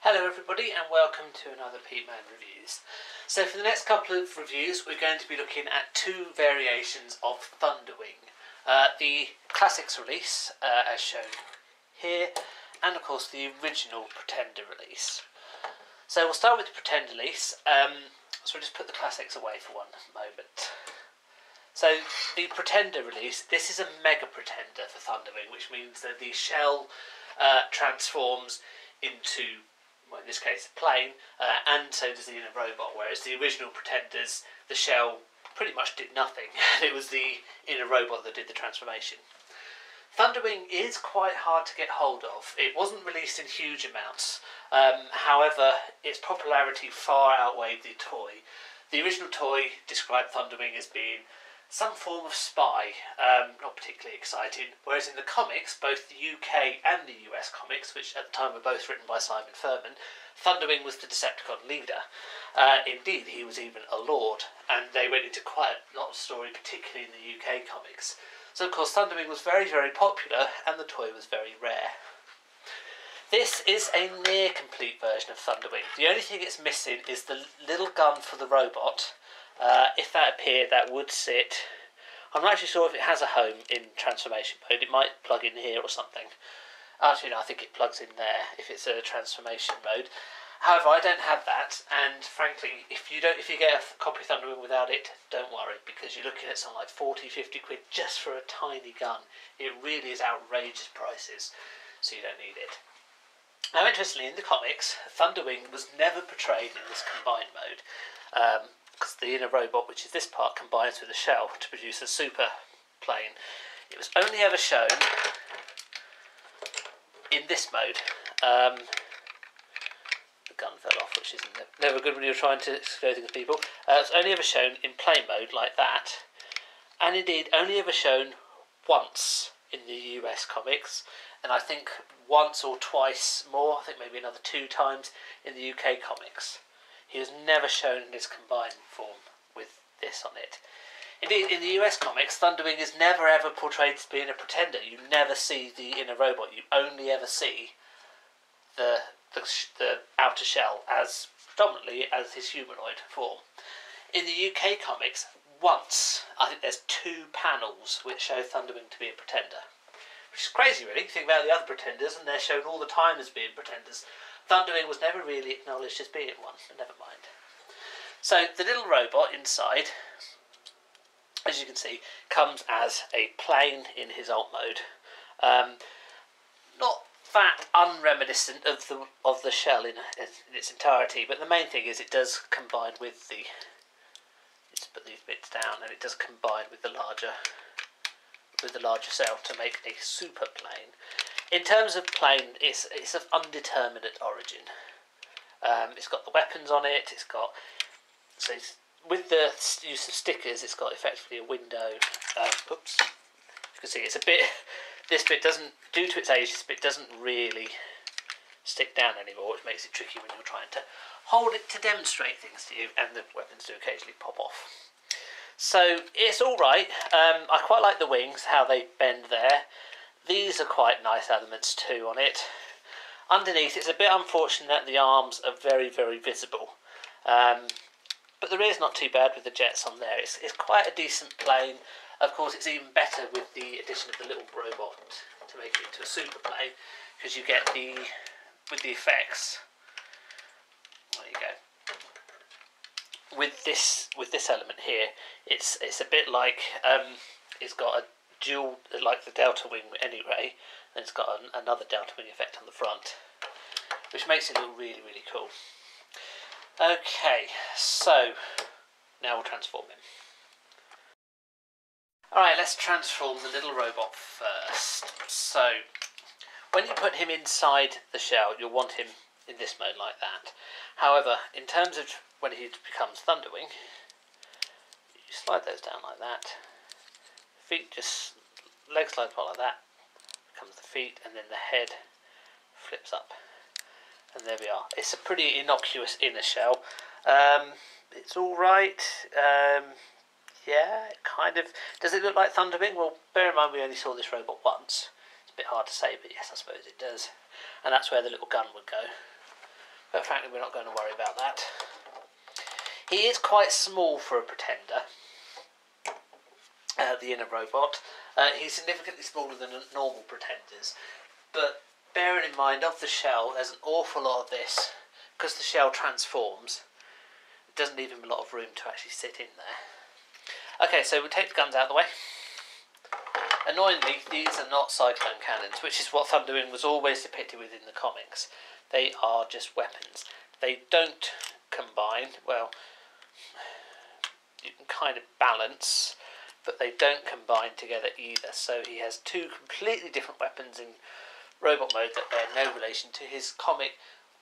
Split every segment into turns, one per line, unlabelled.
Hello everybody and welcome to another Peteman Reviews. So for the next couple of reviews we're going to be looking at two variations of Thunderwing. The Classics release as shown here, and of course the original Pretender release. So we'll start with the Pretender release, so we'll just put the Classics away for one moment. So the Pretender release, this is a Mega Pretender for Thunderwing, which means that the shell transforms into, well, in this case, a plane, and so does the inner robot, whereas the original Pretenders, the shell pretty much did nothing. It was the inner robot that did the transformation. Thunderwing is quite hard to get hold of. It wasn't released in huge amounts, however, its popularity far outweighed the toy. The original toy described Thunderwing as being some form of spy, not particularly exciting, whereas in the comics, both the UK and the US comics, which at the time were both written by Simon Furman, Thunderwing was the Decepticon leader. Indeed, he was even a lord, and they went into quite a lot of story, particularly in the UK comics. So of course Thunderwing was very, very popular, and the toy was very rare. This is a near complete version of Thunderwing. The only thing it's missing is the little gun for the robot. If that appeared, that would sit. I'm not actually sure if it has a home in transformation mode. It might plug in here or something. Actually, no, I think it plugs in there if it's a transformation mode. However, I don't have that, and frankly, if you get a copy of Thunderwing without it, don't worry, because you're looking at something like 40-50 quid just for a tiny gun. It really is outrageous prices, so you don't need it. Now, interestingly, in the comics, Thunderwing was never portrayed in this combined mode. Because the inner robot, which is this part, combines with the shell to produce a super plane. It was only ever shown in this mode. The gun fell off, which is never good when you're trying to explode things at people. It's only ever shown in plane mode like that, and indeed only ever shown once in the US comics, and I think once or twice more, I think maybe another 2 times in the UK comics. He was never shown in his combined form with this on it. Indeed, in the US comics, Thunderwing is never ever portrayed as being a pretender. You never see the inner robot. You only ever see the outer shell as predominantly as his humanoid form. In the UK comics, once, I think there's 2 panels which show Thunderwing to be a pretender. Which is crazy, really. You think about the other pretenders, and they're shown all the time as being pretenders. Thunderwing was never really acknowledged as being one, but never mind. So the little robot inside, as you can see, comes as a plane in his alt mode. Not that unreminiscent of the shell in its entirety, but the main thing is it does combine with the. Let's put these bits down, and it does combine with the larger cell to make a super plane. In terms of plane, it's of undeterminate origin. It's got the weapons on it. It's got with the use of stickers, it's got effectively a window. Oops, you can see it's a bit. This bit doesn't, due to its age, this bit doesn't really stick down anymore, which makes it tricky when you're trying to hold it to demonstrate things to you, and the weapons do occasionally pop off. So it's all right. I quite like the wings, how they bend there. These are quite nice elements too on it. Underneath, it's a bit unfortunate that the arms are very, very visible. But the rear's not too bad with the jets on there. It's quite a decent plane. Of course, it's even better with the addition of the little robot to make it into a super plane, because you get with the effects. There you go. With this element here, it's a bit like it's got a dual, like the Delta Wing anyway, and it's got another Delta Wing effect on the front, which makes it look really, really cool. Okay, so now we'll transform him. Alright, let's transform the little robot first. So, when you put him inside the shell, you'll want him in this mode like that. However, in terms of when he becomes Thunderwing, you slide those down like that. Feet just, leg slides out like that. Comes the feet, and then the head flips up. And there we are. It's a pretty innocuous inner shell. It's alright. Yeah, it kind of. Does it look like Thunderwing? Well, bear in mind we only saw this robot once. It's a bit hard to say, but yes, I suppose it does. And that's where the little gun would go. But frankly, we're not going to worry about that. He is quite small for a Pretender, the inner robot. He's significantly smaller than normal Pretenders, but bearing in mind of the shell, there's an awful lot of this, because the shell transforms, it doesn't leave him a lot of room to actually sit in there. Okay, so we'll take the guns out of the way. Annoyingly, these are not cyclone cannons, which is what Thunderwing was always depicted with in the comics. They are just weapons. They don't combine, well, you can kind of balance, but they don't combine together either. So he has two completely different weapons in robot mode that bear no relation to his comic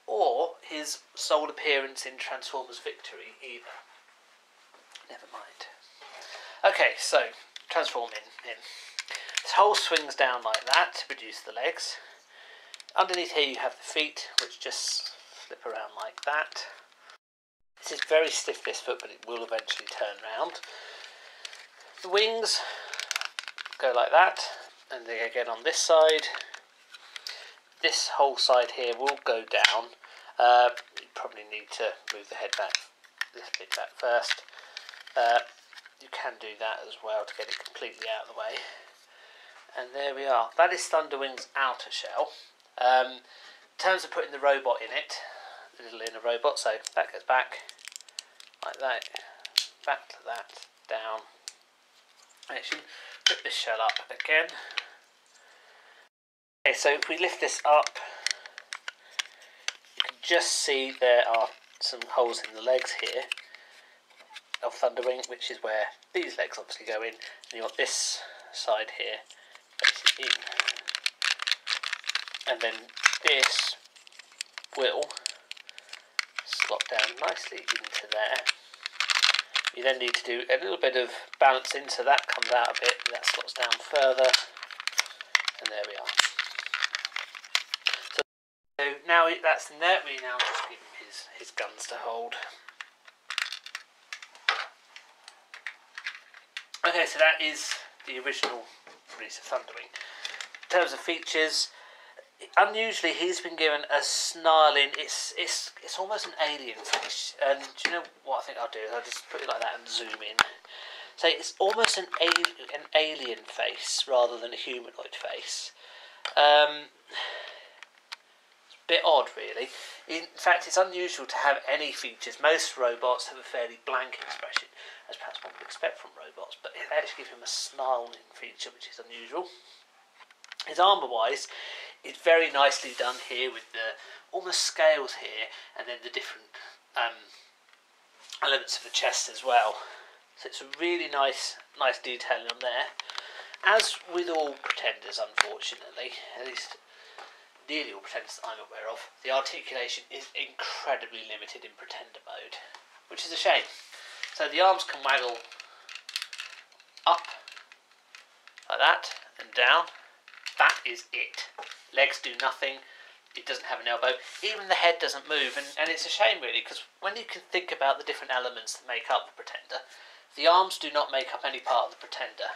or his sole appearance in Transformers Victory either. Never mind. Okay, so transforming him. This hole swings down like that to produce the legs. Underneath here you have the feet, which just flip around like that. This is very stiff, this foot, but it will eventually turn round. The wings go like that, and they again on this side. This whole side here will go down. You probably need to move the head back, this bit back first. You can do that as well to get it completely out of the way. And there we are. That is Thunderwing's outer shell. In terms of putting the robot in it, the little inner robot, so that goes back like that, back to that, down. I should put this shell up again. Okay, so if we lift this up, you can just see there are some holes in the legs here of Thunderwing, which is where these legs obviously go in, and you want this side here basically in, and then this will slot down nicely into there. You then need to do a little bit of balancing, so that comes out a bit, that slots down further, and there we are. So now that's in there, we now just give him his guns to hold. Okay, so that is the original release of Thunderwing. In terms of features, unusually he's been given a snarling, it's almost an alien face, and do you know what I think I'll do is I'll just put it like that and zoom in. So it's almost an alien face rather than a humanoid face. It's a bit odd really. In fact, it's unusual to have any features. Most robots have a fairly blank expression, as perhaps one would expect from robots, but they actually give him a snarling feature, which is unusual. His armour wise, it's very nicely done here with the almost scales here, and then the different elements of the chest as well. So it's a really nice detailing on there. As with all Pretenders, unfortunately, at least nearly all Pretenders that I'm aware of, the articulation is incredibly limited in Pretender mode, which is a shame. So the arms can waggle up like that and down. That is it. Legs do nothing. It doesn't have an elbow. Even the head doesn't move, and it's a shame really, because when you can think about the different elements that make up the Pretender, the arms do not make up any part of the Pretender,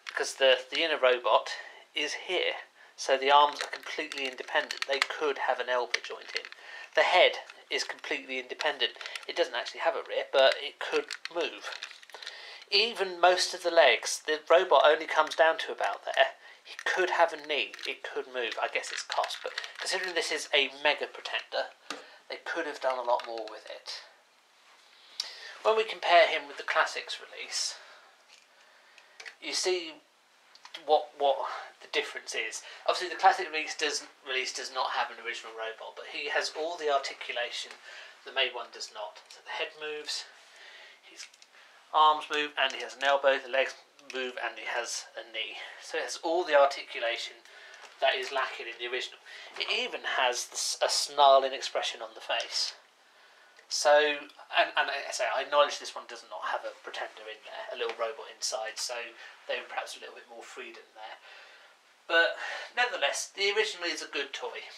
because the inner robot is here, so the arms are completely independent. They could have an elbow joint in. The head is completely independent. It doesn't actually have a rear, but it could move. Even most of the legs, the robot only comes down to about there. He could have a knee, it could move. I guess it's cost, but considering this is a mega Pretender, they could have done a lot more with it. When we compare him with the Classics release, you see what the difference is. Obviously the Classic release does not have an original robot, but he has all the articulation the made one does not. So the head moves, his arms move, and he has an elbow, the legs move, and he has a knee. So it has all the articulation that is lacking in the original. It even has a snarling expression on the face. So, and I say, I acknowledge this one does not have a Pretender in there, a little robot inside, so there was perhaps a little bit more freedom there. But nevertheless, the original is a good toy.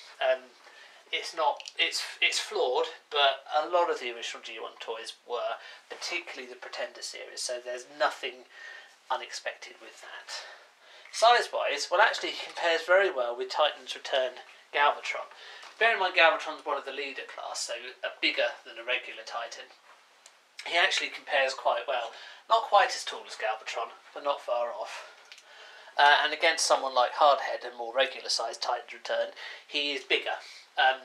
It's flawed, but a lot of the original G1 toys were, particularly the Pretender series, so there's nothing unexpected with that. Size-wise, well actually he compares very well with Titan's Return Galvatron, Bear in mind Galvatron's one of the leader class, so bigger than a regular Titan. He actually compares quite well. Not quite as tall as Galvatron, but not far off. And against someone like Hardhead, a more regular sized Titan's Return, he is bigger.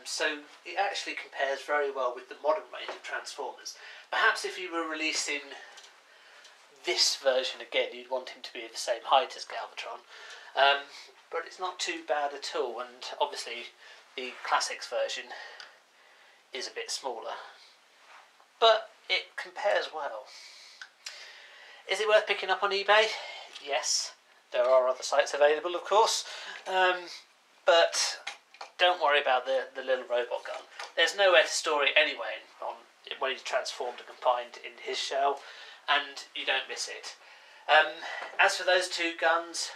So it actually compares very well with the modern range of Transformers. Perhaps if you were releasing this version again, you'd want him to be the same height as Galvatron. But it's not too bad at all, and obviously the Classics version is a bit smaller. But it compares well. Is it worth picking up on eBay? Yes. There are other sites available, of course. But don't worry about the little robot gun. There's nowhere to store it anyway when he's transformed and combined in his shell, and you don't miss it. As for those two guns,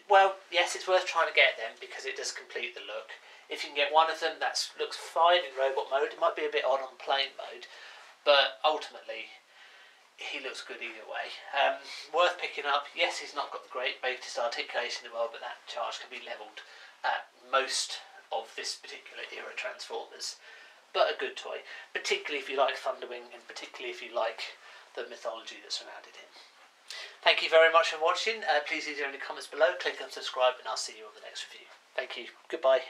well, yes, it's worth trying to get them because it does complete the look. If you can get one of them, that looks fine in robot mode. It might be a bit odd on plane mode, but ultimately he looks good either way. Worth picking up. Yes, he's not got the greatest articulation in the world, but that charge can be levelled at most of this particular era Transformers. But a good toy, particularly if you like Thunderwing, and particularly if you like the mythology that surrounded him. Thank you very much for watching. Please leave any comments below, click on subscribe, and I'll see you on the next review. Thank you. Goodbye.